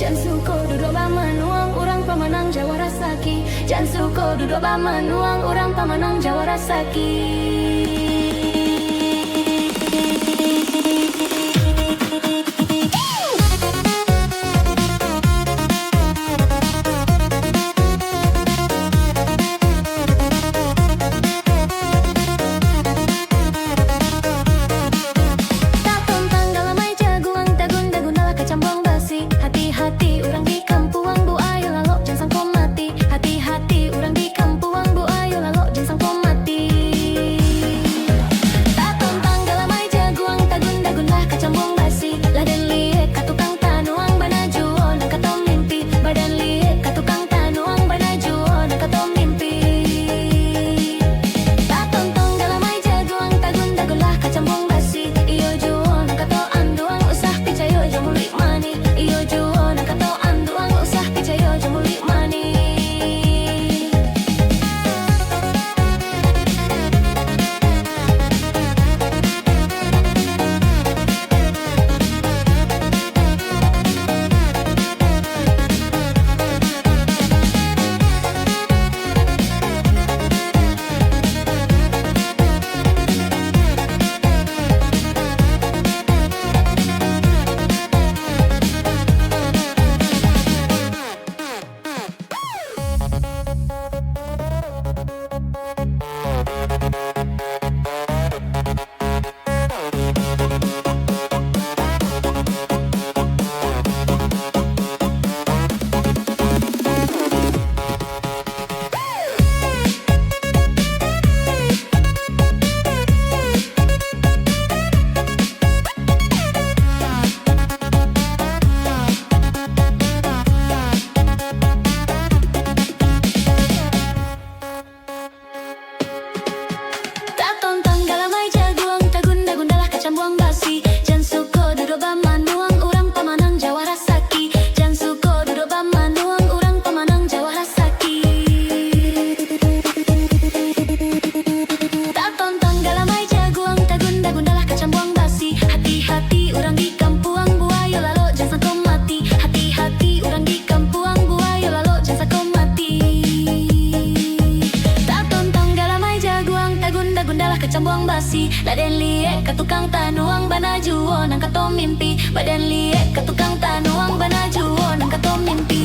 Jansuko duduk bamanuang orang pemenang Jawara Saki. Jansuko duduk bamanuang orang pemenang Jawara Saki. Hati-hati orang di kampuang bu ayo lalok jangan sangko mati. Hati-hati orang di kampuang bu ayo lalok jangan sangko mati. Tak tontang galamai jaguang tagun dagunlah kacambung basi. Laden liek katukang tanuang banajuo nang katom mimpi. Badan liek katukang tanuang banajuo nang katom mimpi. Tak tontang galamai jaguang tagun dagunlah kacambung basi. Iyo juo nang kato anduang usah picayo jamuli mani. Iyo juo kecambuang basi. Laden liek katukang tanuang banajuo nang katom mimpi. Badan liek katukang tanuang banajuo nang katom mimpi.